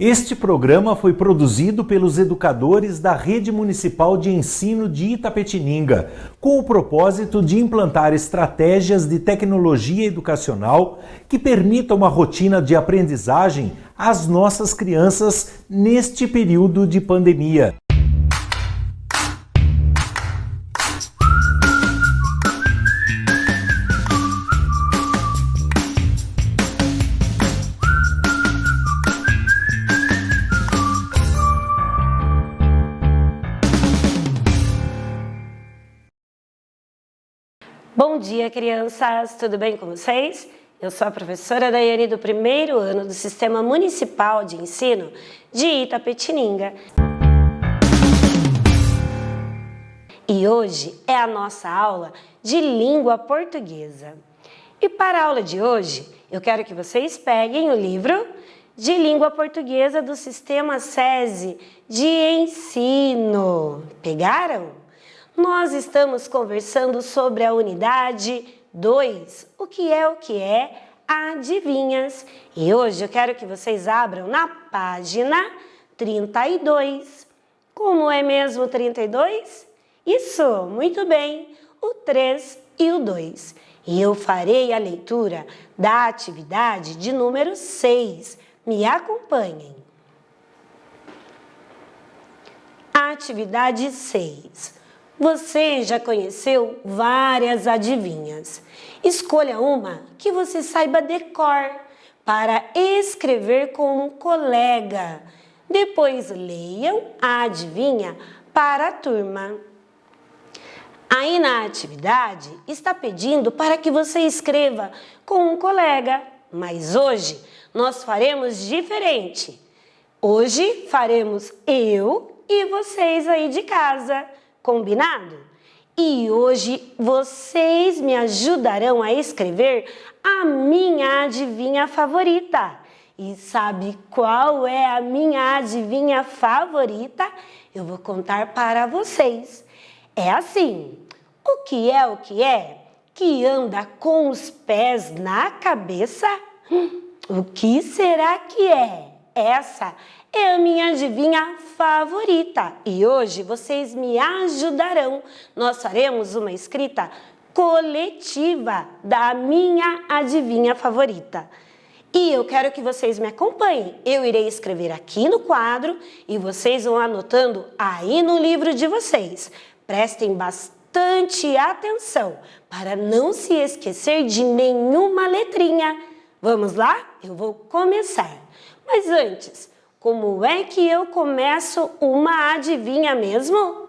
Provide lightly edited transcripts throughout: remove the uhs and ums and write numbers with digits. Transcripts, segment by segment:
Este programa foi produzido pelos educadores da Rede Municipal de Ensino de Itapetininga, com o propósito de implantar estratégias de tecnologia educacional que permitam uma rotina de aprendizagem às nossas crianças neste período de pandemia. Bom dia, crianças! Tudo bem com vocês? Eu sou a professora Daiane do primeiro ano do Sistema Municipal de Ensino de Itapetininga. E hoje é a nossa aula de língua portuguesa. E para a aula de hoje, eu quero que vocês peguem o livro de língua portuguesa do Sistema SESI de Ensino. Pegaram? Nós estamos conversando sobre a unidade 2, o que é adivinhas. E hoje eu quero que vocês abram na página 32. Como é mesmo 32? Isso, muito bem, o 3 e o 2. E eu farei a leitura da atividade de número 6. Me acompanhem. Atividade 6. Você já conheceu várias adivinhas. Escolha uma que você saiba de cor para escrever com um colega. Depois leiam a adivinha para a turma. Aí na atividade está pedindo para que você escreva com um colega, mas hoje nós faremos diferente. Hoje faremos eu e vocês aí de casa. Combinado? E hoje vocês me ajudarão a escrever a minha adivinha favorita. E sabe qual é a minha adivinha favorita? Eu vou contar para vocês. É assim: o que é que anda com os pés na cabeça? O que será que é? Essa é a minha adivinha favorita e hoje vocês me ajudarão. Nós faremos uma escrita coletiva da minha adivinha favorita. E eu quero que vocês me acompanhem. Eu irei escrever aqui no quadro e vocês vão anotando aí no livro de vocês. Prestem bastante atenção para não se esquecer de nenhuma letrinha. Vamos lá? Eu vou começar. Mas antes, como é que eu começo uma adivinha mesmo?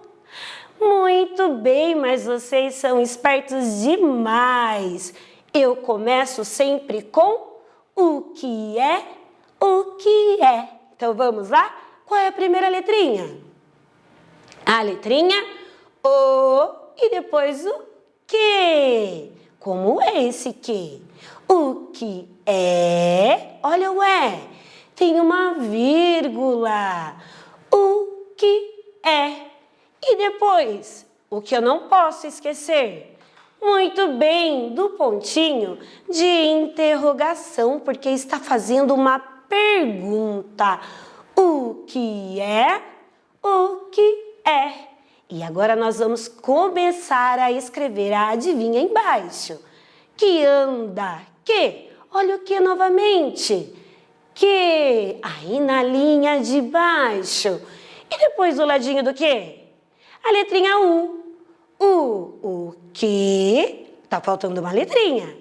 Muito bem, mas vocês são espertos demais. Eu começo sempre com o que é, o que é. Então vamos lá? Qual é a primeira letrinha? A letrinha O e depois o que. Como é esse que? O que é? Olha o é. Tem uma vírgula. O que é? E depois, o que eu não posso esquecer? Muito bem, do pontinho de interrogação, porque está fazendo uma pergunta. O que é? O que é? E agora nós vamos começar a escrever a adivinha embaixo. Que anda, que? Olha o que novamente. Que, aí na linha de baixo. E depois do ladinho do que? A letrinha U. O que? Tá faltando uma letrinha.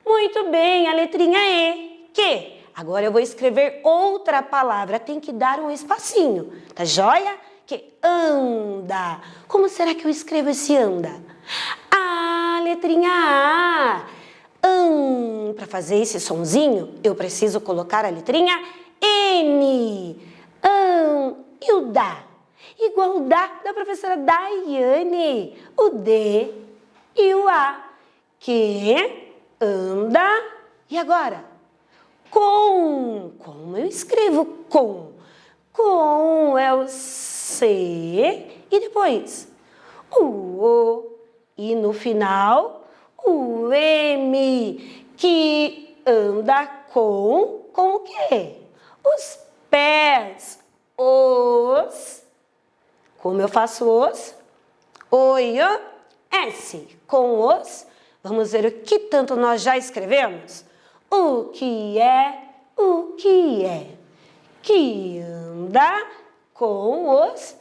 Muito bem, a letrinha E. Que? Agora eu vou escrever outra palavra. Tem que dar um espacinho. Tá joia? Que anda. Como será que eu escrevo esse anda? A letrinha A. Para fazer esse sonzinho, eu preciso colocar a letrinha N. E o dá? Igual o dá da professora Daiane. O D e o A. Que anda. E agora? Com. Como eu escrevo com? Com é o C. E depois? O O. E no final, o M, que anda com o quê? Os pés. Como eu faço os? O e o S. Com os, vamos ver o que tanto nós já escrevemos. O que é, o que é. Que anda com os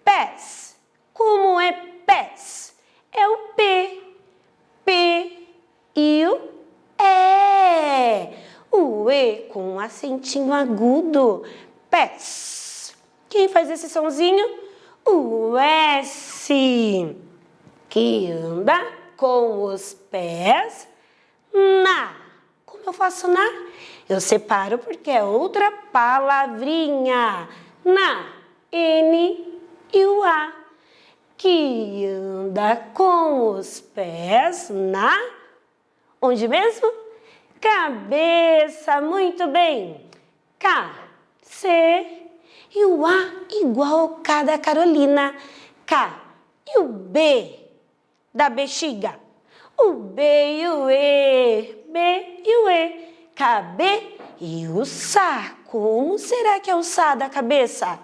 pés. Como é pés? É o P. P e o E. O E com um acentinho agudo. Pés. Quem faz esse sonzinho? O S. Que anda com os pés na. Como eu faço na? Eu separo porque é outra palavrinha. Na. N e o A. Que anda com os pés na... Onde mesmo? Cabeça. Muito bem. K, C e o A igual ao K da Carolina. K e o B da bexiga. O B e o E. B e o E. KB e o Sá. Como será que é o Sá da cabeça?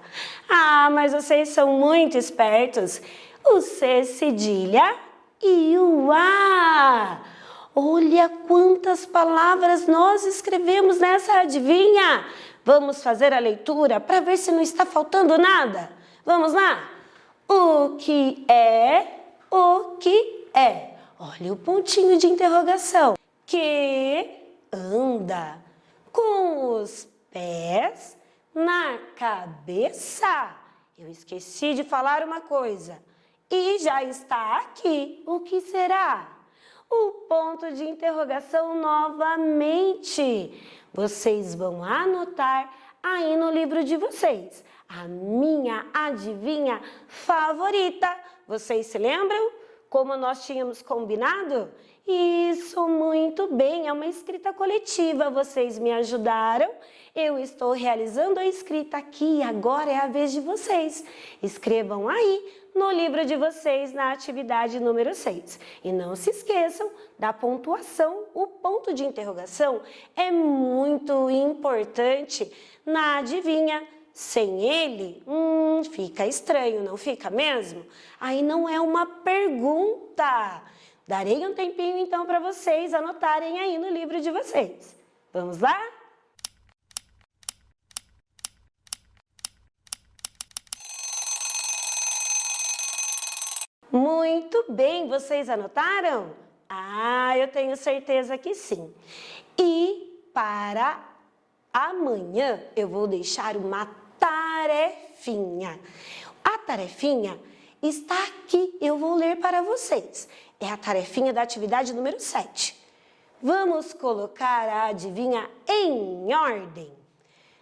Ah, mas vocês são muito espertos. O C cedilha e o A. Olha quantas palavras nós escrevemos nessa adivinha. Vamos fazer a leitura para ver se não está faltando nada. Vamos lá? O que é, o que é. Olha o pontinho de interrogação. Que anda com os pés na cabeça. Eu esqueci de falar uma coisa. E já está aqui. O que será? O ponto de interrogação novamente. Vocês vão anotar aí no livro de vocês. A minha adivinha favorita. Vocês se lembram como nós tínhamos combinado? Isso, muito bem, é uma escrita coletiva. Vocês me ajudaram. Eu estou realizando a escrita aqui e agora é a vez de vocês. Escrevam aí no livro de vocês, na atividade número 6. E não se esqueçam da pontuação. O ponto de interrogação é muito importante na adivinha. Sem ele, fica estranho, não fica mesmo? Aí não é uma pergunta. Darei um tempinho então para vocês anotarem aí no livro de vocês. Vamos lá? Muito bem, vocês anotaram? Ah, eu tenho certeza que sim. E para amanhã eu vou deixar uma tarefinha. A tarefinha está aqui, eu vou ler para vocês. É a tarefinha da atividade número 7. Vamos colocar a adivinha em ordem.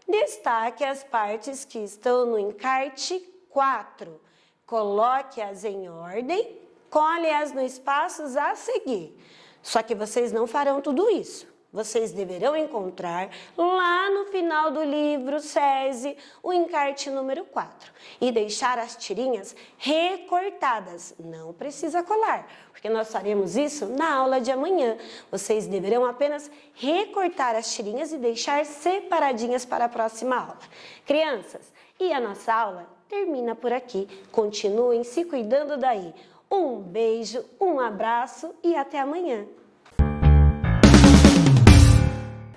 Destaque as partes que estão no encarte 4. Coloque-as em ordem, colhe-as nos espaços a seguir. Só que vocês não farão tudo isso. Vocês deverão encontrar lá no final do livro SESI o encarte número 4 e deixar as tirinhas recortadas. Não precisa colar, porque nós faremos isso na aula de amanhã. Vocês deverão apenas recortar as tirinhas e deixar separadinhas para a próxima aula. Crianças, e a nossa aula termina por aqui. Continuem se cuidando daí. Um beijo, um abraço e até amanhã.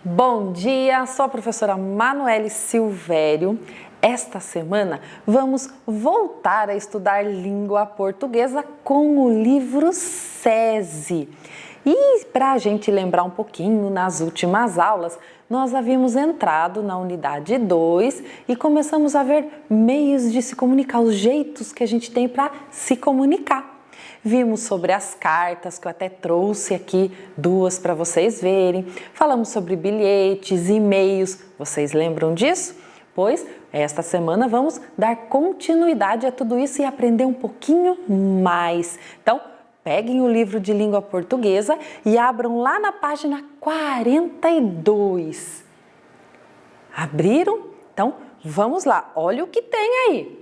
Bom dia, sou a professora Manoele Silvério. Esta semana vamos voltar a estudar língua portuguesa com o livro SESI. E para a gente lembrar um pouquinho, nas últimas aulas, nós havíamos entrado na unidade 2 e começamos a ver meios de se comunicar, os jeitos que a gente tem para se comunicar. Vimos sobre as cartas, que eu até trouxe aqui 2 para vocês verem. Falamos sobre bilhetes, e-mails. Vocês lembram disso? Pois, esta semana vamos dar continuidade a tudo isso e aprender um pouquinho mais. Então, peguem o livro de língua portuguesa e abram lá na página 42. Abriram? Então, vamos lá. Olha o que tem aí.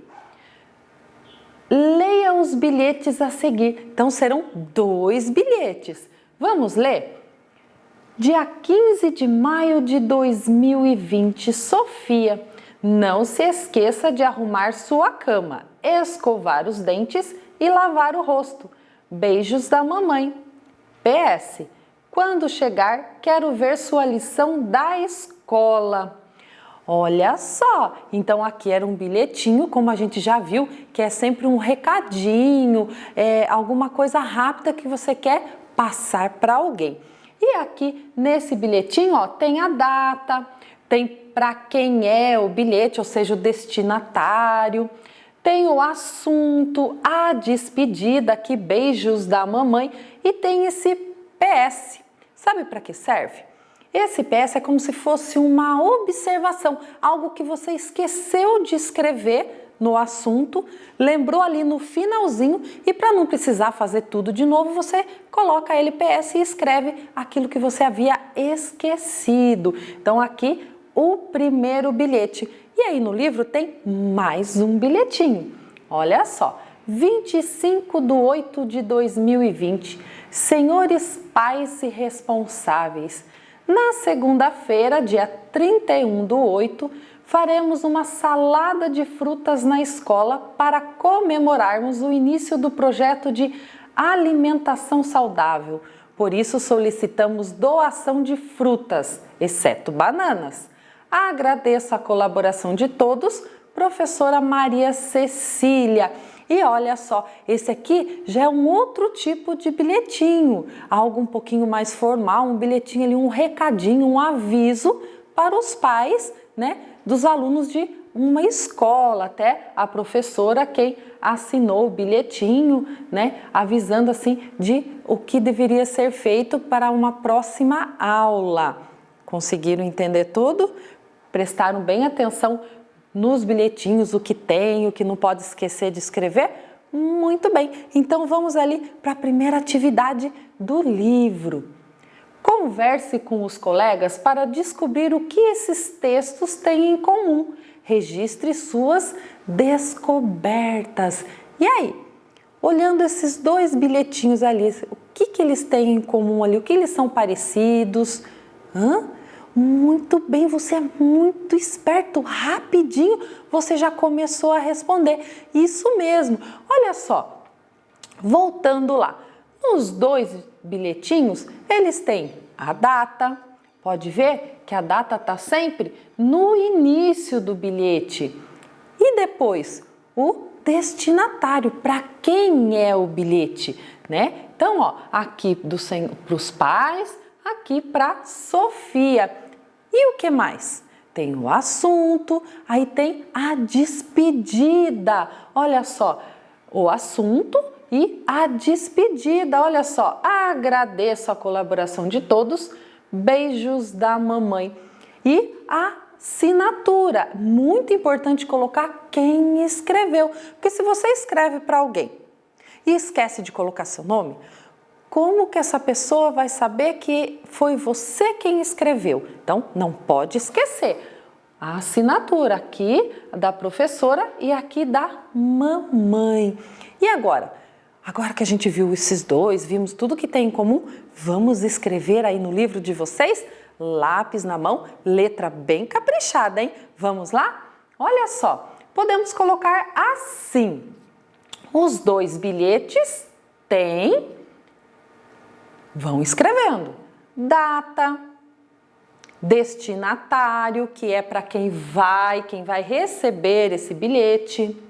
Leia os bilhetes a seguir. Então, serão 2 bilhetes. Vamos ler? Dia 15 de maio de 2020, Sofia. Não se esqueça de arrumar sua cama, escovar os dentes e lavar o rosto. Beijos da mamãe. PS. Quando chegar, quero ver sua lição da escola. Olha só, então aqui era um bilhetinho, como a gente já viu, que é sempre um recadinho, alguma coisa rápida que você quer passar para alguém. E aqui nesse bilhetinho, ó, tem a data, tem para quem é o bilhete, ou seja, o destinatário, tem o assunto, a despedida, aqui beijos da mamãe, e tem esse PS. Sabe para que serve? Esse PS é como se fosse uma observação, algo que você esqueceu de escrever no assunto, lembrou ali no finalzinho e para não precisar fazer tudo de novo, você coloca ele PS e escreve aquilo que você havia esquecido. Então aqui o primeiro bilhete. E aí no livro tem mais um bilhetinho. Olha só, 25/8/2020, senhores pais e responsáveis. Na segunda-feira, dia 31/8, faremos uma salada de frutas na escola para comemorarmos o início do projeto de alimentação saudável. Por isso, solicitamos doação de frutas, exceto bananas. Agradeço a colaboração de todos, professora Maria Cecília. E olha só, esse aqui já é um outro tipo de bilhetinho, algo um pouquinho mais formal, um bilhetinho ali, um recadinho, um aviso para os pais, né, dos alunos de uma escola, até a professora quem assinou o bilhetinho, né, avisando assim de o que deveria ser feito para uma próxima aula. Conseguiram entender tudo? Prestaram bem atenção nos bilhetinhos, o que tem, o que não pode esquecer de escrever? Muito bem, então vamos ali para a primeira atividade do livro. Converse com os colegas para descobrir o que esses textos têm em comum. Registre suas descobertas. E aí, olhando esses dois bilhetinhos ali, o que eles têm em comum ali? O que eles são parecidos? Muito bem, você é muito esperto, rapidinho você já começou a responder. Isso mesmo, olha só, voltando lá, nos dois bilhetinhos eles têm a data, pode ver que a data está sempre no início do bilhete. E depois, o destinatário, para quem é o bilhete, né? Então, ó, aqui para os pais, aqui para Sofia. E o que mais? Tem o assunto, aí tem a despedida. Olha só, o assunto e a despedida. Olha só, agradeço a colaboração de todos, beijos da mamãe. E a assinatura, muito importante colocar quem escreveu, porque se você escreve para alguém e esquece de colocar seu nome, como que essa pessoa vai saber que foi você quem escreveu? Então, não pode esquecer a assinatura aqui da professora e aqui da mamãe. E agora que a gente viu esses dois, vimos tudo que tem em comum, vamos escrever aí no livro de vocês, lápis na mão, letra bem caprichada, hein? Vamos lá? Olha só, podemos colocar assim, os dois bilhetes têm... Vão escrevendo. Data, destinatário, que é para quem vai receber esse bilhete.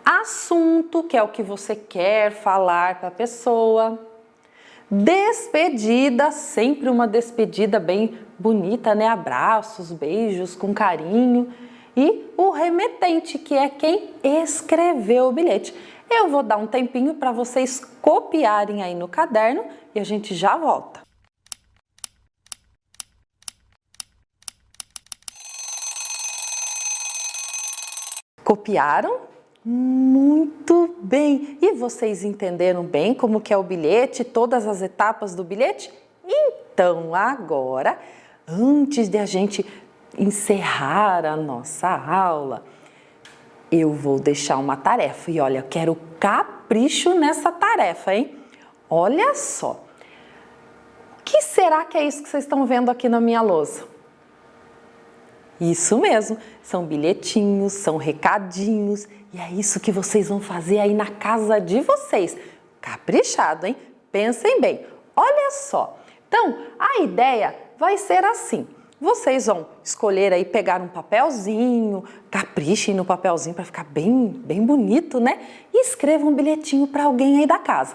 Assunto, que é o que você quer falar para a pessoa. Despedida, sempre uma despedida bem bonita, né? Abraços, beijos, com carinho. E o remetente, que é quem escreveu o bilhete. Eu vou dar um tempinho para vocês copiarem aí no caderno e a gente já volta. Copiaram? Muito bem! E vocês entenderam bem como que é o bilhete, todas as etapas do bilhete? Então agora, antes de a gente encerrar a nossa aula, eu vou deixar uma tarefa e olha, eu quero capricho nessa tarefa, hein? Olha só, o que será que é isso que vocês estão vendo aqui na minha lousa? Isso mesmo, são bilhetinhos, são recadinhos e é isso que vocês vão fazer aí na casa de vocês. Caprichado, hein? Pensem bem. Olha só. Então, a ideia vai ser assim. Vocês vão escolher aí, pegar um papelzinho, caprichem no papelzinho para ficar bem bonito, né? E escreva um bilhetinho para alguém aí da casa.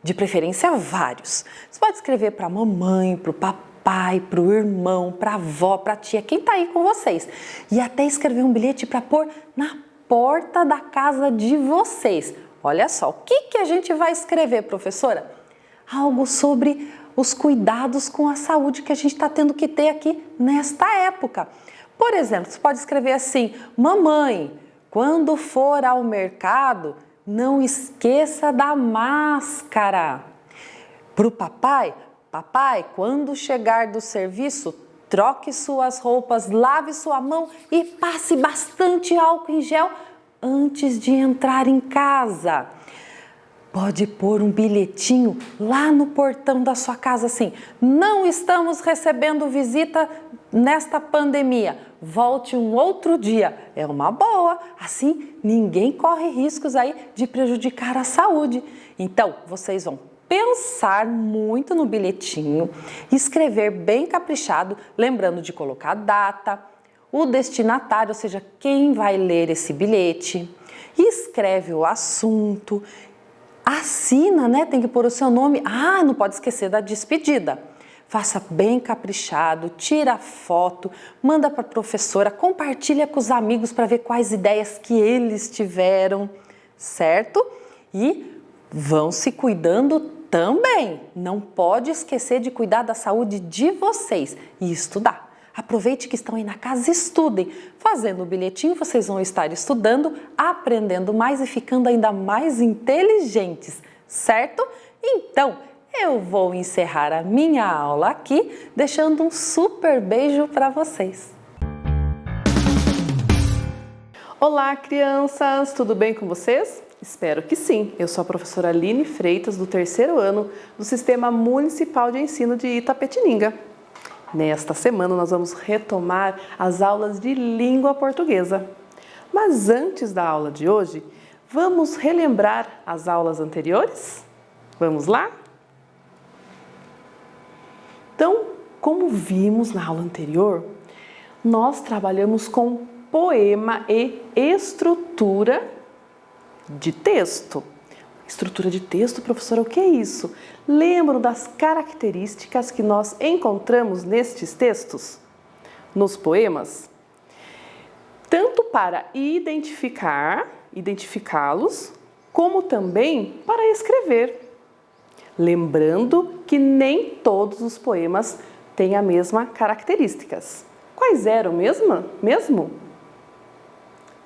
De preferência, vários. Você pode escrever para a mamãe, para o papai, para o irmão, para a avó, para a tia, quem está aí com vocês. E até escrever um bilhete para pôr na porta da casa de vocês. Olha só, o que a gente vai escrever, professora? Algo sobre os cuidados com a saúde que a gente está tendo que ter aqui nesta época. Por exemplo, você pode escrever assim: mamãe, quando for ao mercado, não esqueça da máscara. Para o papai, papai, quando chegar do serviço, troque suas roupas, lave sua mão e passe bastante álcool em gel antes de entrar em casa. Pode pôr um bilhetinho lá no portão da sua casa assim: não estamos recebendo visita nesta pandemia, volte um outro dia. É uma boa, assim ninguém corre riscos aí de prejudicar a saúde. Então, vocês vão pensar muito no bilhetinho, escrever bem caprichado, lembrando de colocar a data, o destinatário, ou seja, quem vai ler esse bilhete, escreve o assunto, assina, né? Tem que pôr o seu nome. Ah, não pode esquecer da despedida. Faça bem caprichado, tira foto, manda para a professora, compartilha com os amigos para ver quais ideias que eles tiveram, certo? E vão se cuidando também. Não pode esquecer de cuidar da saúde de vocês e estudar. Aproveite que estão aí na casa e estudem. Fazendo o bilhetinho, vocês vão estar estudando, aprendendo mais e ficando ainda mais inteligentes, certo? Então, eu vou encerrar a minha aula aqui, deixando um super beijo para vocês. Olá, crianças! Tudo bem com vocês? Espero que sim. Eu sou a professora Aline Freitas, do 3º ano do Sistema Municipal de Ensino de Itapetininga. Nesta semana, nós vamos retomar as aulas de língua portuguesa. Mas antes da aula de hoje, vamos relembrar as aulas anteriores? Vamos lá? Então, como vimos na aula anterior, nós trabalhamos com poema e estrutura de texto. Estrutura de texto, professora, o que é isso? Lembram das características que nós encontramos nestes textos? Nos poemas? Tanto para identificá-los, como também para escrever. Lembrando que nem todos os poemas têm as mesmas características. Quais eram mesmo?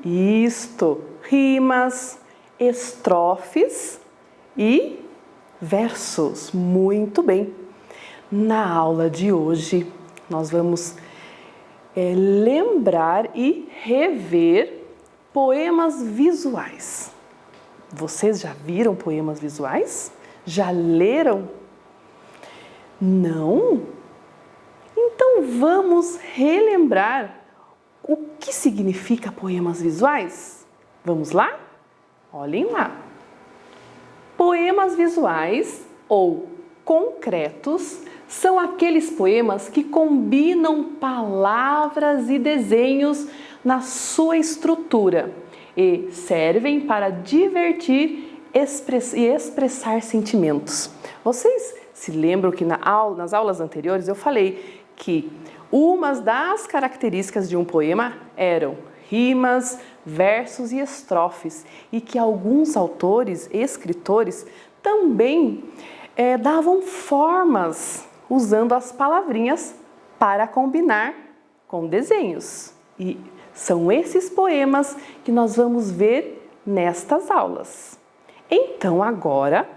Isto, rimas, estrofes e versos. Muito bem. Na aula de hoje, nós vamos lembrar e rever poemas visuais. Vocês já viram poemas visuais? Já leram? Não? Então vamos relembrar o que significa poemas visuais? Vamos lá? Olhem lá. Poemas visuais ou concretos são aqueles poemas que combinam palavras e desenhos na sua estrutura e servem para divertir e expressar sentimentos. Vocês se lembram que nas aulas anteriores eu falei que umas das características de um poema eram rimas, versos e estrofes, e que alguns autores e escritores também davam formas usando as palavrinhas para combinar com desenhos. E são esses poemas que nós vamos ver nestas aulas. Então agora,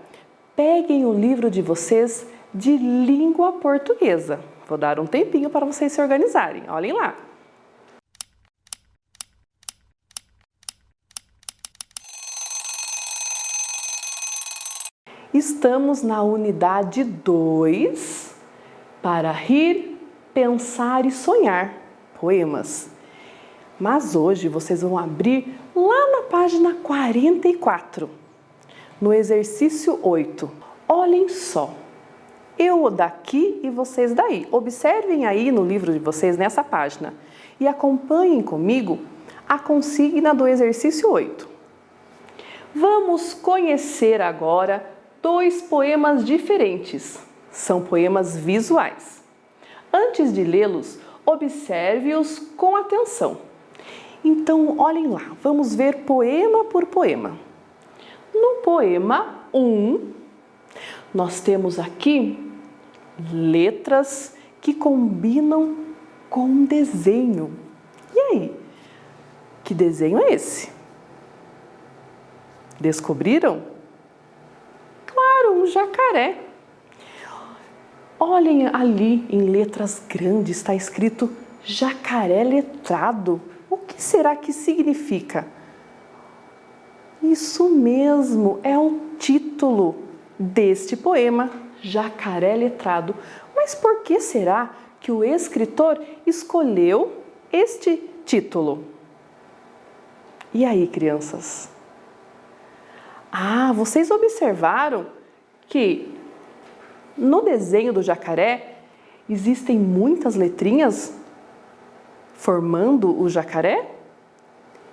peguem o livro de vocês de língua portuguesa. Vou dar um tempinho para vocês se organizarem. Olhem lá. Estamos na unidade 2, para rir, pensar e sonhar, poemas. Mas hoje vocês vão abrir lá na página 44, no exercício 8. Olhem só, eu daqui e vocês daí. Observem aí no livro de vocês, nessa página, e acompanhem comigo a consigna do exercício 8. Vamos conhecer agora 2 poemas diferentes. São poemas visuais. Antes de lê-los, observe-os com atenção. Então, olhem lá, vamos ver poema por poema. No poema 1, nós temos aqui letras que combinam com um desenho. E aí? Que desenho é esse? Descobriram? Claro, um jacaré. Olhem ali em letras grandes, está escrito jacaré letrado. O que será que significa? Isso mesmo, é o título deste poema, Jacaré Letrado. Mas por que será que o escritor escolheu este título? E aí, crianças? Ah, vocês observaram que no desenho do jacaré existem muitas letrinhas formando o jacaré?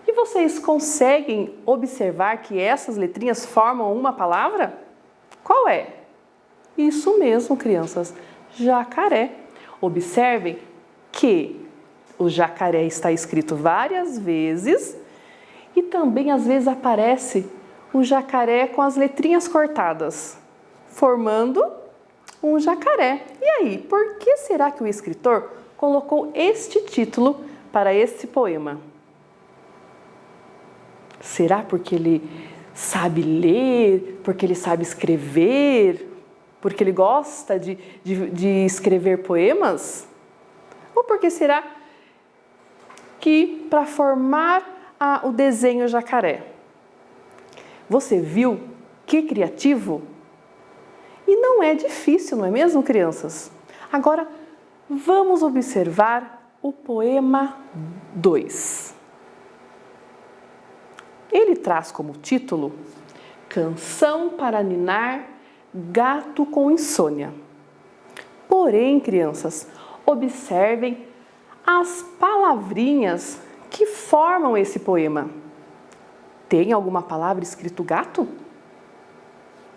E vocês conseguem observar que essas letrinhas formam uma palavra? Qual é? Isso mesmo, crianças, jacaré. Observem que o jacaré está escrito várias vezes e também às vezes aparece o jacaré com as letrinhas cortadas, formando um jacaré. E aí, por que será que o escritor colocou este título para este poema? Será porque ele sabe ler, porque ele sabe escrever, porque ele gosta de escrever poemas? Ou porque será que para formar o desenho jacaré? Você viu que criativo? E não é difícil, não é mesmo, crianças? Agora, vamos observar o poema 2. Ele traz como título Canção para Ninar Gato com Insônia. Porém, crianças, observem as palavrinhas que formam esse poema. Tem alguma palavra escrito gato?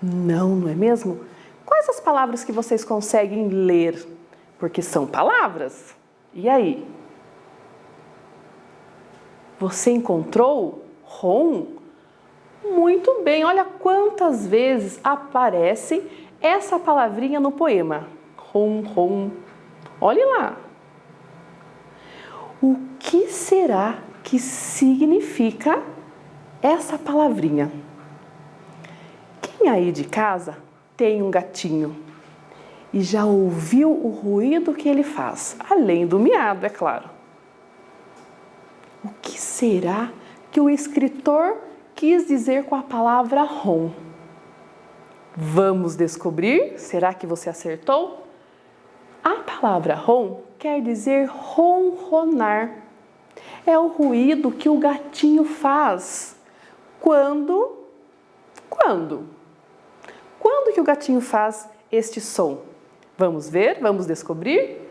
Não, não é mesmo? Quais as palavras que vocês conseguem ler? Porque são palavras. E aí? Você encontrou rom? Muito bem, olha quantas vezes aparece essa palavrinha no poema. Rom, rom. Olhe lá. O que será que significa essa palavrinha? Quem aí de casa tem um gatinho e já ouviu o ruído que ele faz? Além do miado, é claro. O que será que o escritor quis dizer com a palavra rom? Vamos descobrir? Será que você acertou? A palavra rom quer dizer ronronar. É o ruído que o gatinho faz. Quando que o gatinho faz este som? Vamos ver? Vamos descobrir?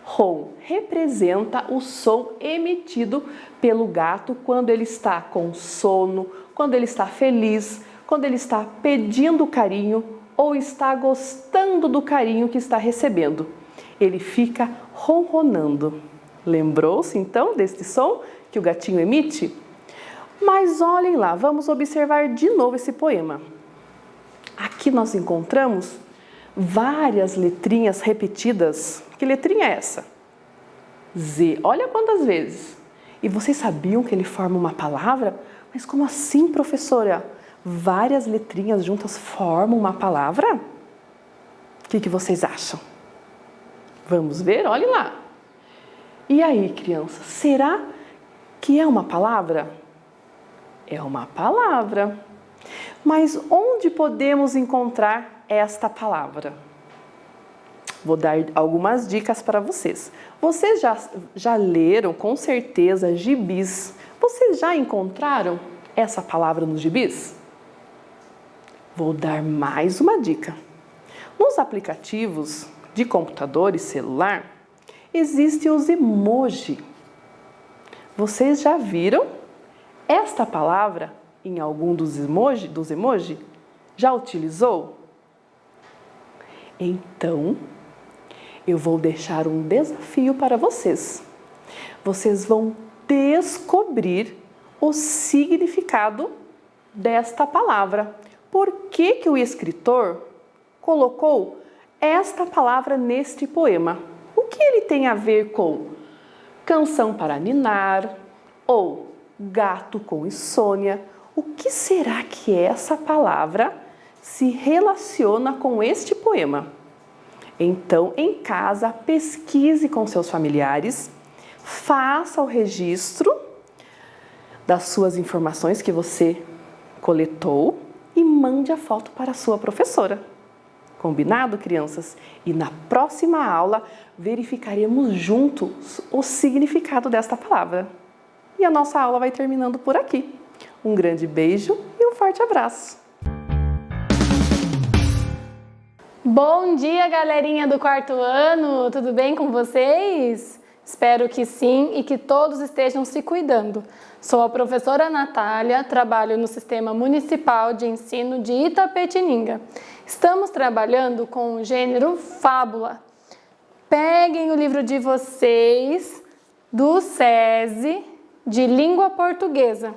Rom representa o som emitido pelo gato quando ele está com sono, quando ele está feliz, quando ele está pedindo carinho ou está gostando do carinho que está recebendo. Ele fica ronronando. Lembrou-se então deste som que o gatinho emite? Mas olhem lá, vamos observar de novo esse poema. Aqui nós encontramos várias letrinhas repetidas. Que letrinha é essa? Z. Olha quantas vezes. E vocês sabiam que ele forma uma palavra? Mas como assim, professora? Várias letrinhas juntas formam uma palavra? O que vocês acham? Vamos ver? Olhe lá. E aí, crianças, será que é uma palavra? É uma palavra. Mas onde podemos encontrar esta palavra? Vou dar algumas dicas para vocês. Vocês já leram, com certeza, gibis. Vocês já encontraram essa palavra nos gibis? Vou dar mais uma dica. Nos aplicativos de computador e celular, existem os emoji. Vocês já viram esta palavra em algum dos emoji? Já utilizou? Então, eu vou deixar um desafio para vocês. Vocês vão descobrir o significado desta palavra. Por que que o escritor colocou esta palavra neste poema? O que ele tem a ver com canção para ninar ou gato com insônia? O que será que essa palavra se relaciona com este poema? Então, em casa, pesquise com seus familiares, faça o registro das suas informações que você coletou e mande a foto para a sua professora. Combinado, crianças? E na próxima aula, verificaremos juntos o significado desta palavra. E a nossa aula vai terminando por aqui. Um grande beijo e um forte abraço! Bom dia, galerinha do quarto ano! Tudo bem com vocês? Espero que sim e que todos estejam se cuidando. Sou a professora Natália, trabalho no Sistema Municipal de Ensino de Itapetininga. Estamos trabalhando com o gênero fábula. Peguem o livro de vocês, do SESI, de língua portuguesa.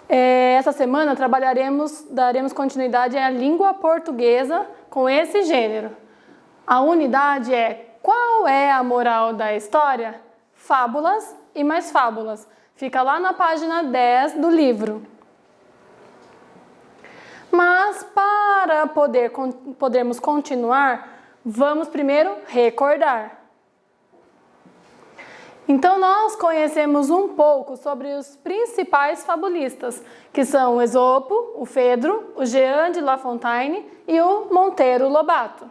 Essa semana daremos continuidade à língua portuguesa com esse gênero. A unidade é: qual é a moral da história? Fábulas e mais fábulas. Fica lá na página 10 do livro. Mas para podermos continuar, vamos primeiro recordar. Então nós conhecemos um pouco sobre os principais fabulistas, que são o Esopo, o Fedro, o Jean de La Fontaine e o Monteiro Lobato.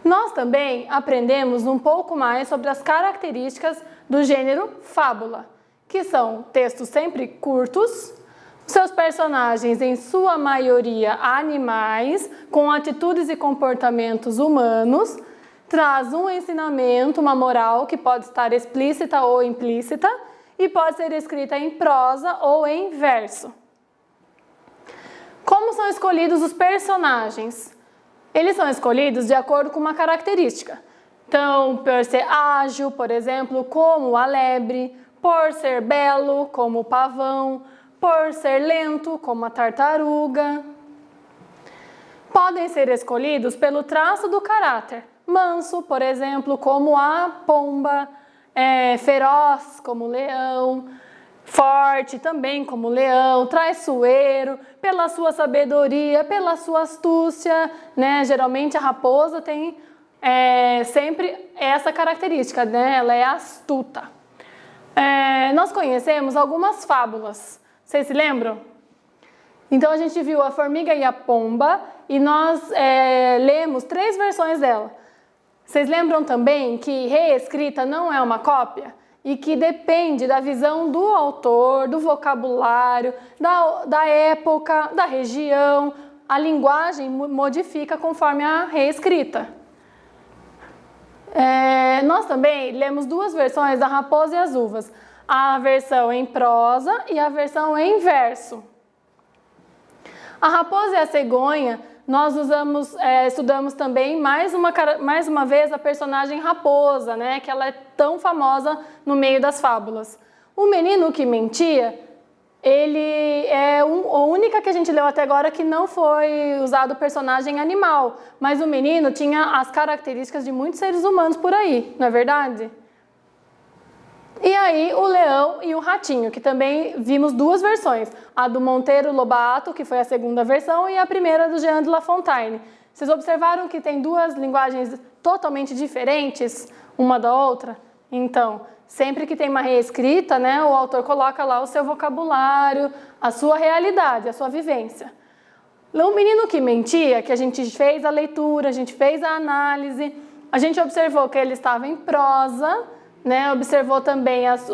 Nós também aprendemos um pouco mais sobre as características do gênero fábula, que são textos sempre curtos, seus personagens em sua maioria animais, com atitudes e comportamentos humanos, traz um ensinamento, uma moral que pode estar explícita ou implícita e pode ser escrita em prosa ou em verso. Como são escolhidos os personagens? Eles são escolhidos de acordo com uma característica. Então, por ser ágil, por exemplo, como a lebre, por ser belo, como o pavão, por ser lento, como a tartaruga. Podem ser escolhidos pelo traço do caráter. Manso, por exemplo, como a pomba, feroz, como o leão, forte também, como o leão, traiçoeiro, pela sua sabedoria, pela sua astúcia, né? Geralmente a raposa tem sempre essa característica, né? Ela é astuta. Nós conhecemos algumas fábulas, vocês se lembram? Então a gente viu a formiga e a pomba e nós lemos 3 versões dela. Vocês lembram também que reescrita não é uma cópia e que depende da visão do autor, do vocabulário, da época, da região. A linguagem modifica conforme a reescrita. Nós também lemos 2 versões da Raposa e as Uvas. A versão em prosa e a versão em verso. A Raposa e a Cegonha, nós estudamos também mais uma vez a personagem Raposa, né? Que ela é tão famosa no meio das fábulas. O Menino que Mentia, ele é a única que a gente leu até agora que não foi usado o personagem animal, mas o menino tinha as características de muitos seres humanos por aí, não é verdade? E aí o Leão e o Ratinho, que também vimos 2 versões, a do Monteiro Lobato, que foi a segunda versão, e a primeira do Jean de La Fontaine. Vocês observaram que tem 2 linguagens totalmente diferentes uma da outra? Então, sempre que tem uma reescrita, né, o autor coloca lá o seu vocabulário, a sua realidade, a sua vivência. O menino que mentia, que a gente fez a leitura, a gente fez a análise, a gente observou que ele estava em prosa, né? Observou também as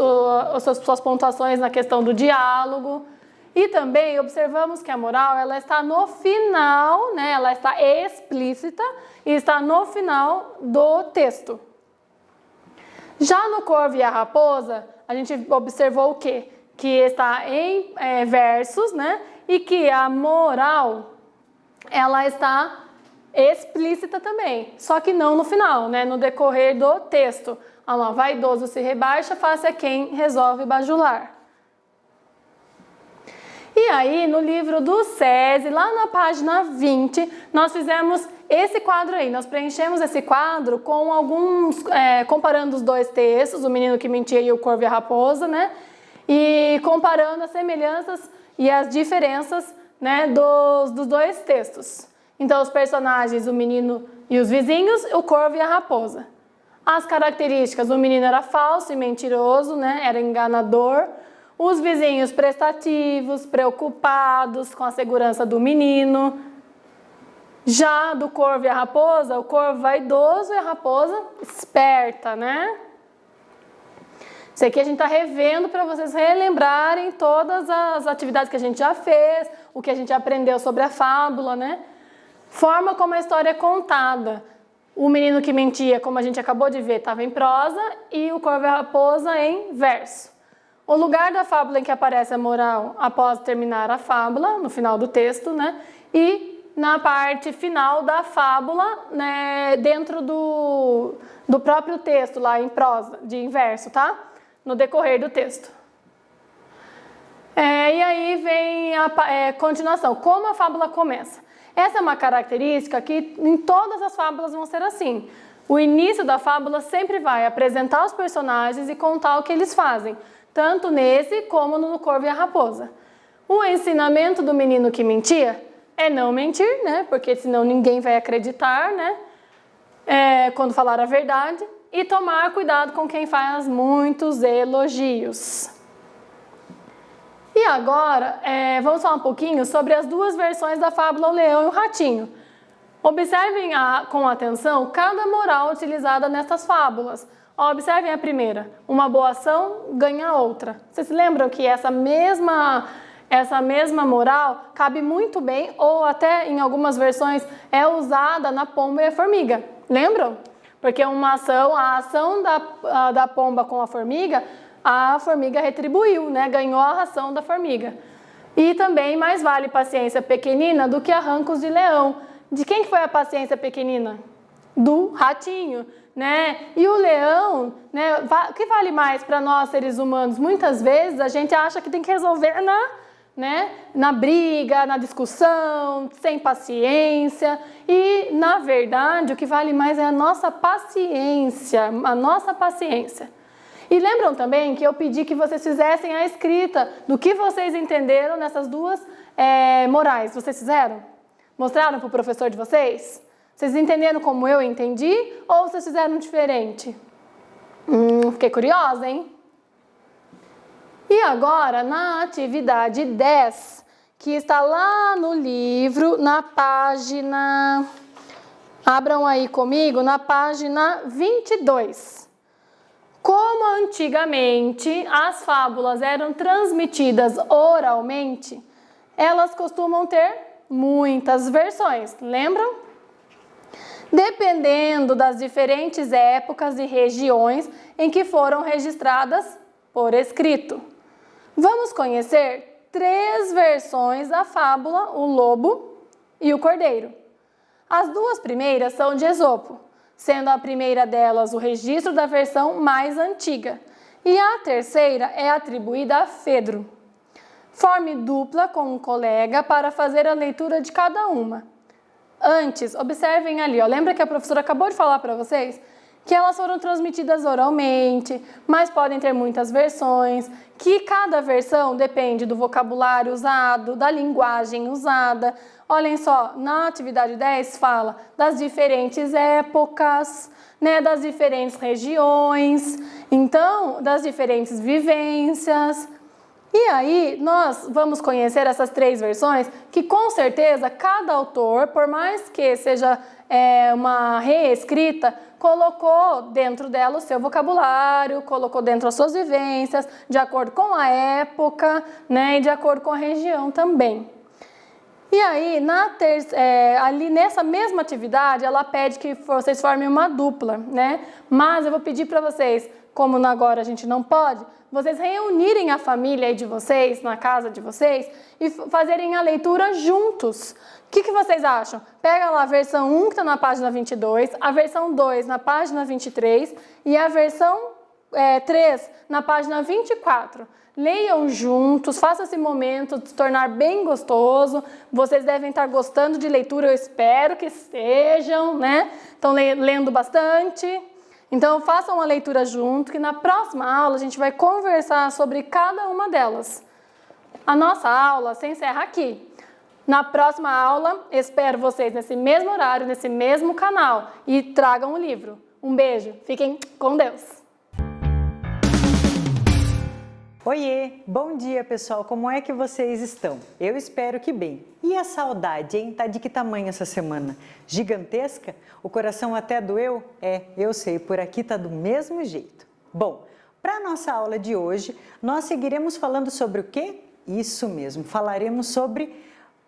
suas pontuações na questão do diálogo. E também observamos que a moral ela está no final, né? Ela está explícita e está no final do texto. Já no Corvo e a Raposa, a gente observou o quê? Que está em versos, né? E que a moral ela está explícita também, só que não no final, né? No decorrer do texto. Vaidoso se rebaixa, face a quem resolve bajular. E aí, no livro do SESI, lá na página 20, nós fizemos esse quadro aí. Nós preenchemos esse quadro com alguns, comparando os dois textos, o menino que mentia e o Corvo e a Raposa, né? E comparando as semelhanças e as diferenças, né, dos dois textos. Então, os personagens, o menino e os vizinhos, o Corvo e a Raposa. As características, o menino era falso e mentiroso, né? Era enganador. Os vizinhos prestativos, preocupados com a segurança do menino. Já do Corvo e a Raposa, o Corvo vaidoso e a Raposa esperta, né? Isso aqui a gente está revendo para vocês relembrarem todas as atividades que a gente já fez, o que a gente aprendeu sobre a fábula, né? Forma como a história é contada. O menino que mentia, como a gente acabou de ver, estava em prosa e o Corvo e a Raposa em verso. O lugar da fábula em que aparece a moral após terminar a fábula, no final do texto, né? E na parte final da fábula, né? Dentro do próprio texto, lá em prosa, em verso, tá? No decorrer do texto. E aí vem a continuação. Como a fábula começa? Essa é uma característica que em todas as fábulas vão ser assim. O início da fábula sempre vai apresentar os personagens e contar o que eles fazem, tanto nesse como no Corvo e a Raposa. O ensinamento do menino que mentia é não mentir, né? Porque senão ninguém vai acreditar, né? Quando falar a verdade. E tomar cuidado com quem faz muitos elogios. E agora, vamos falar um pouquinho sobre as duas versões da fábula O Leão e o Ratinho. Observem com atenção cada moral utilizada nessas fábulas. Observem a primeira. Uma boa ação ganha outra. Vocês se lembram que essa mesma moral cabe muito bem, ou até em algumas versões é usada na pomba e a formiga. Lembram? Porque a ação da pomba com a formiga retribuiu, né? Ganhou a ração da formiga. E também mais vale paciência pequenina do que arrancos de leão. De quem foi a paciência pequenina? Do ratinho, né? E o leão, né? O que vale mais para nós seres humanos? Muitas vezes a gente acha que tem que resolver na briga, na discussão, sem paciência. E, na verdade, o que vale mais é a nossa paciência. E lembram também que eu pedi que vocês fizessem a escrita do que vocês entenderam nessas duas morais. Vocês fizeram? Mostraram para o professor de vocês? Vocês entenderam como eu entendi ou vocês fizeram diferente? Fiquei curiosa, hein? E agora, na atividade 10, que está lá no livro, na página... Abram aí comigo, na página 22. Como antigamente as fábulas eram transmitidas oralmente, elas costumam ter muitas versões, lembram? Dependendo das diferentes épocas e regiões em que foram registradas por escrito. Vamos conhecer 3 versões da fábula O Lobo e o Cordeiro. As 2 primeiras são de Esopo, sendo a primeira delas o registro da versão mais antiga, e a terceira é atribuída a Fedro. Forme dupla com um colega para fazer a leitura de cada uma. Antes, observem ali, lembra que a professora acabou de falar para vocês que elas foram transmitidas oralmente, mas podem ter muitas versões, que cada versão depende do vocabulário usado, da linguagem usada. Olhem só, na atividade 10 fala das diferentes épocas, né, das diferentes regiões, então, das diferentes vivências. E aí, nós vamos conhecer essas 3 versões que, com certeza, cada autor, por mais que seja uma reescrita, colocou dentro dela o seu vocabulário, colocou dentro as suas vivências, de acordo com a época, né, e de acordo com a região também. E aí, ali nessa mesma atividade, ela pede que vocês formem uma dupla, né? Mas eu vou pedir para vocês, como agora a gente não pode, vocês reunirem a família aí de vocês, na casa de vocês, e fazerem a leitura juntos. O que vocês acham? Pega lá a versão 1 que está na página 22, a versão 2 na página 23 e a versão 3 na página 24. Leiam juntos, façam esse momento se tornar bem gostoso. Vocês devem estar gostando de leitura, eu espero que estejam, né? Estão lendo bastante. Então, façam uma leitura junto, que na próxima aula a gente vai conversar sobre cada uma delas. A nossa aula se encerra aqui. Na próxima aula, espero vocês nesse mesmo horário, nesse mesmo canal, e tragam o livro. Um beijo, fiquem com Deus! Oiê, bom dia pessoal, como é que vocês estão? Eu espero que bem. E a saudade, hein? Tá de que tamanho essa semana? Gigantesca? O coração até doeu? Eu sei, por aqui tá do mesmo jeito. Bom, para a nossa aula de hoje, nós seguiremos falando sobre o quê? Isso mesmo, falaremos sobre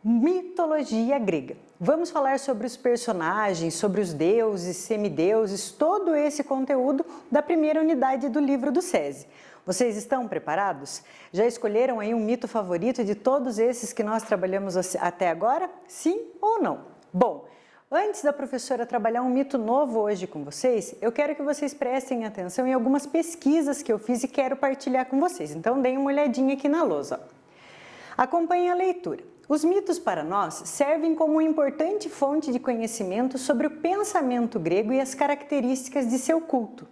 mitologia grega. Vamos falar sobre os personagens, sobre os deuses, semideuses, todo esse conteúdo da primeira unidade do livro do SESI. Vocês estão preparados? Já escolheram aí um mito favorito de todos esses que nós trabalhamos até agora? Sim ou não? Bom, antes da professora trabalhar um mito novo hoje com vocês, eu quero que vocês prestem atenção em algumas pesquisas que eu fiz e quero partilhar com vocês. Então, deem uma olhadinha aqui na lousa. Acompanhem a leitura. Os mitos para nós servem como uma importante fonte de conhecimento sobre o pensamento grego e as características de seu culto.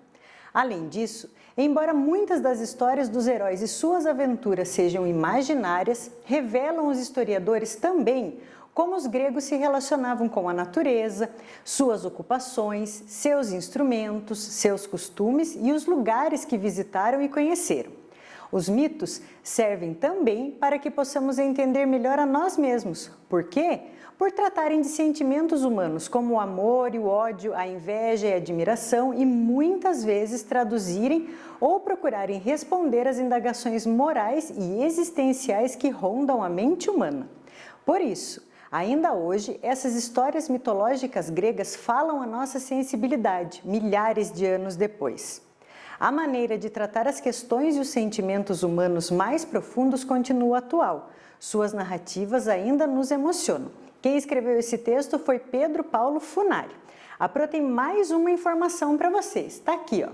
Além disso, embora muitas das histórias dos heróis e suas aventuras sejam imaginárias, revelam os historiadores também como os gregos se relacionavam com a natureza, suas ocupações, seus instrumentos, seus costumes e os lugares que visitaram e conheceram. Os mitos servem também para que possamos entender melhor a nós mesmos. Por quê? Por tratarem de sentimentos humanos como o amor e o ódio, a inveja e a admiração e muitas vezes traduzirem ou procurarem responder às indagações morais e existenciais que rondam a mente humana. Por isso, ainda hoje, essas histórias mitológicas gregas falam a nossa sensibilidade, milhares de anos depois. A maneira de tratar as questões e os sentimentos humanos mais profundos continua atual. Suas narrativas ainda nos emocionam. Quem escreveu esse texto foi Pedro Paulo Funari. A Pro tem mais uma informação para vocês. Está aqui, ó.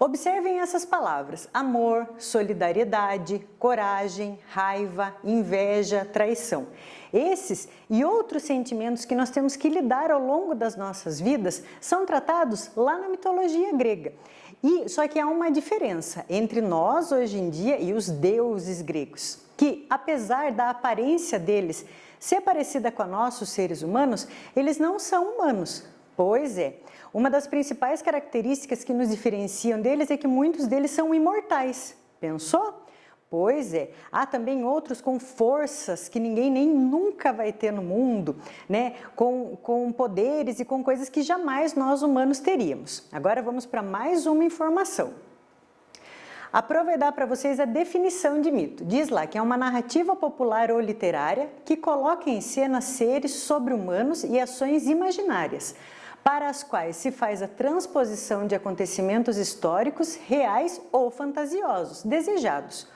Observem essas palavras: amor, solidariedade, coragem, raiva, inveja, traição. Esses e outros sentimentos que nós temos que lidar ao longo das nossas vidas são tratados lá na mitologia grega. Só que há uma diferença entre nós hoje em dia e os deuses gregos, que apesar da aparência deles ser parecida com a nossa, os seres humanos, eles não são humanos. Pois é, uma das principais características que nos diferenciam deles é que muitos deles são imortais. Pensou? Pois é, há também outros com forças que ninguém nem nunca vai ter no mundo, né? Com poderes e com coisas que jamais nós humanos teríamos. Agora vamos para mais uma informação. A Pro vai dar para vocês a definição de mito. Diz lá que é uma narrativa popular ou literária que coloca em cena seres sobre-humanos e ações imaginárias, para as quais se faz a transposição de acontecimentos históricos, reais ou fantasiosos, desejados,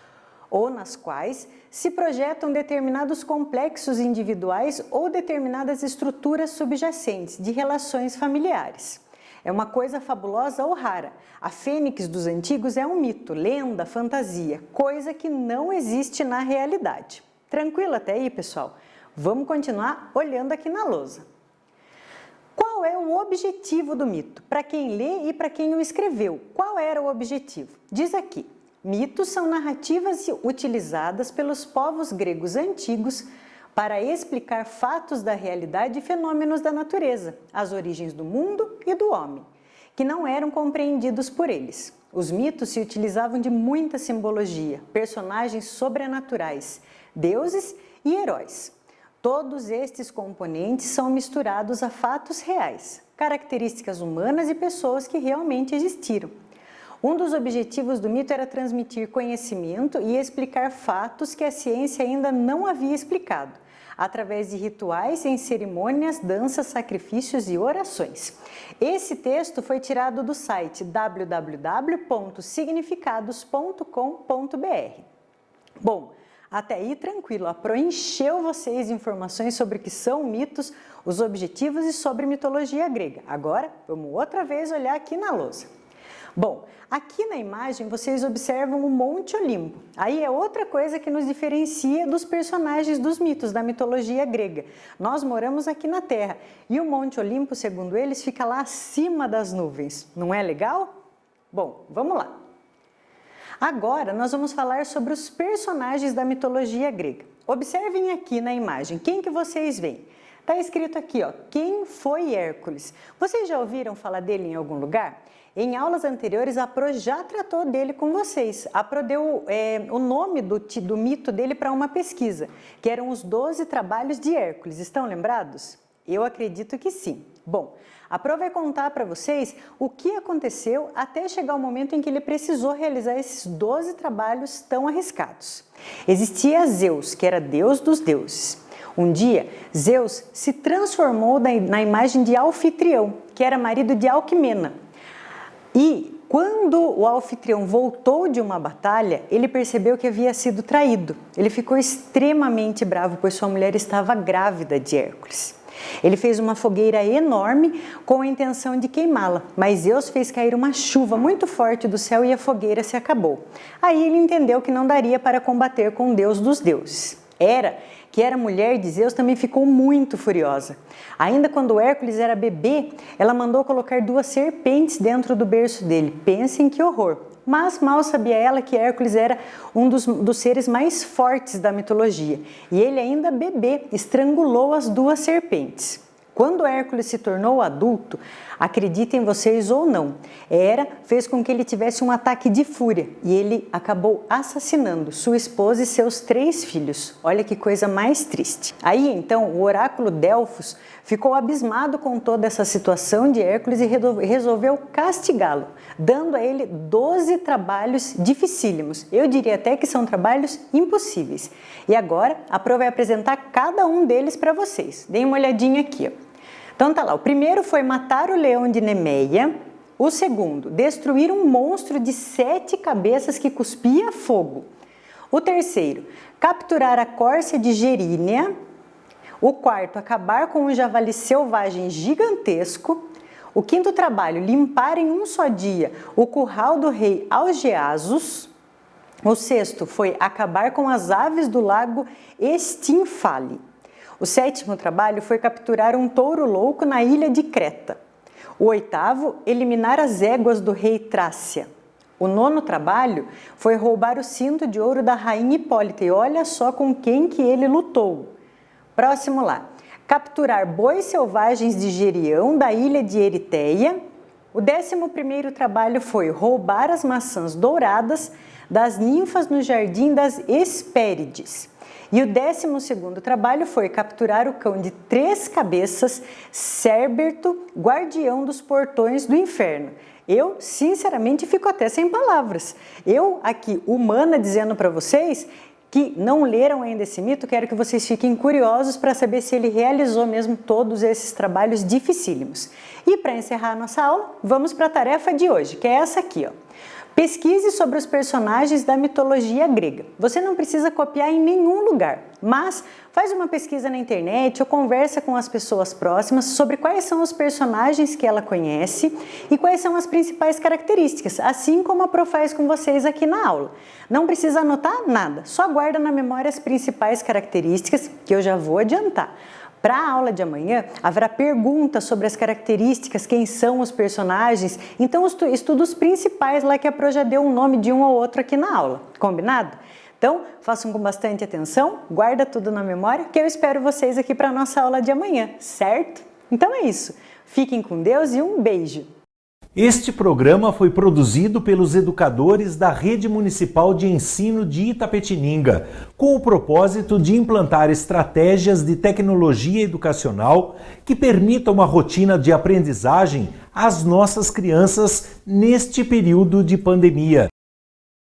ou nas quais se projetam determinados complexos individuais ou determinadas estruturas subjacentes de relações familiares. É uma coisa fabulosa ou rara. A fênix dos antigos é um mito, lenda, fantasia, coisa que não existe na realidade. Tranquilo até aí, pessoal? Vamos continuar olhando aqui na lousa. Qual é o objetivo do mito? Para quem lê e para quem o escreveu, qual era o objetivo? Diz aqui: mitos são narrativas utilizadas pelos povos gregos antigos para explicar fatos da realidade e fenômenos da natureza, as origens do mundo e do homem, que não eram compreendidos por eles. Os mitos se utilizavam de muita simbologia, personagens sobrenaturais, deuses e heróis. Todos estes componentes são misturados a fatos reais, características humanas e pessoas que realmente existiram. Um dos objetivos do mito era transmitir conhecimento e explicar fatos que a ciência ainda não havia explicado, através de rituais em cerimônias, danças, sacrifícios e orações. Esse texto foi tirado do site www.significados.com.br. Bom, até aí tranquilo, a Pro encheu vocês de informações sobre o que são mitos, os objetivos e sobre mitologia grega. Agora, vamos outra vez olhar aqui na lousa. Bom, aqui na imagem vocês observam o Monte Olimpo. Aí é outra coisa que nos diferencia dos personagens dos mitos, da mitologia grega. Nós moramos aqui na Terra e o Monte Olimpo, segundo eles, fica lá acima das nuvens. Não é legal? Bom, vamos lá. Agora nós vamos falar sobre os personagens da mitologia grega. Observem aqui na imagem, quem que vocês veem? Está escrito aqui, ó, quem foi Hércules? Vocês já ouviram falar dele em algum lugar? Em aulas anteriores, a Pro já tratou dele com vocês. A Pro deu o nome do mito dele para uma pesquisa, que eram os 12 trabalhos de Hércules. Estão lembrados? Eu acredito que sim. Bom, a Pro vai contar para vocês o que aconteceu até chegar o momento em que ele precisou realizar esses 12 trabalhos tão arriscados. Existia Zeus, que era deus dos deuses. Um dia, Zeus se transformou na imagem de Anfitrião, que era marido de Alquimena. E quando o anfitrião voltou de uma batalha, ele percebeu que havia sido traído. Ele ficou extremamente bravo, pois sua mulher estava grávida de Hércules. Ele fez uma fogueira enorme com a intenção de queimá-la, mas Zeus fez cair uma chuva muito forte do céu e a fogueira se acabou. Aí ele entendeu que não daria para combater com o deus dos deuses. Hera, que era mulher de Zeus, também ficou muito furiosa. Ainda quando Hércules era bebê, ela mandou colocar 2 serpentes dentro do berço dele. Pensem que horror! Mas mal sabia ela que Hércules era um dos seres mais fortes da mitologia. E ele, ainda bebê, estrangulou as 2 serpentes. Quando Hércules se tornou adulto, acreditem vocês ou não, Hera fez com que ele tivesse um ataque de fúria e ele acabou assassinando sua esposa e seus 3 filhos. Olha que coisa mais triste. Aí então o oráculo Delfos ficou abismado com toda essa situação de Hércules e resolveu castigá-lo, dando a ele 12 trabalhos dificílimos. Eu diria até que são trabalhos impossíveis. E agora a Pro vai apresentar cada um deles para vocês. Deem uma olhadinha aqui, ó. Então tá lá, o primeiro foi matar o leão de Nemeia. O segundo, destruir um monstro de 7 cabeças que cuspia fogo. O terceiro, capturar a córcea de Gerínea. O quarto, acabar com um javali selvagem gigantesco. O quinto trabalho, limpar em um só dia o curral do rei Augeasos. O sexto foi acabar com as aves do lago Estinfale. O sétimo trabalho foi capturar um touro louco na ilha de Creta. O oitavo, eliminar as éguas do rei Trácia. O nono trabalho foi roubar o cinto de ouro da rainha Hipólita. E olha só com quem que ele lutou. Próximo lá. Capturar bois selvagens de Gerião, da ilha de Eritéia. O 11º trabalho foi roubar as maçãs douradas das ninfas no jardim das Hespérides. E o 12º trabalho foi capturar o cão de 3 cabeças, Cérberto, guardião dos portões do inferno. Eu, sinceramente, fico até sem palavras. Eu, aqui, humana, dizendo para vocês que não leram ainda esse mito, quero que vocês fiquem curiosos para saber se ele realizou mesmo todos esses trabalhos dificílimos. E para encerrar a nossa aula, vamos para a tarefa de hoje, que é essa aqui, ó. Pesquise sobre os personagens da mitologia grega. Você não precisa copiar em nenhum lugar, mas faz uma pesquisa na internet ou conversa com as pessoas próximas sobre quais são os personagens que ela conhece e quais são as principais características, assim como a Pro faz com vocês aqui na aula. Não precisa anotar nada, só guarda na memória as principais características, que eu já vou adiantar. Para a aula de amanhã, haverá perguntas sobre as características, quem são os personagens, então estuda os principais lá que a Pro já deu um nome de um ou outro aqui na aula, combinado? Então, façam com bastante atenção, guarda tudo na memória, que eu espero vocês aqui para a nossa aula de amanhã, certo? Então é isso, fiquem com Deus e um beijo! Este programa foi produzido pelos educadores da Rede Municipal de Ensino de Itapetininga, com o propósito de implantar estratégias de tecnologia educacional que permitam uma rotina de aprendizagem às nossas crianças neste período de pandemia.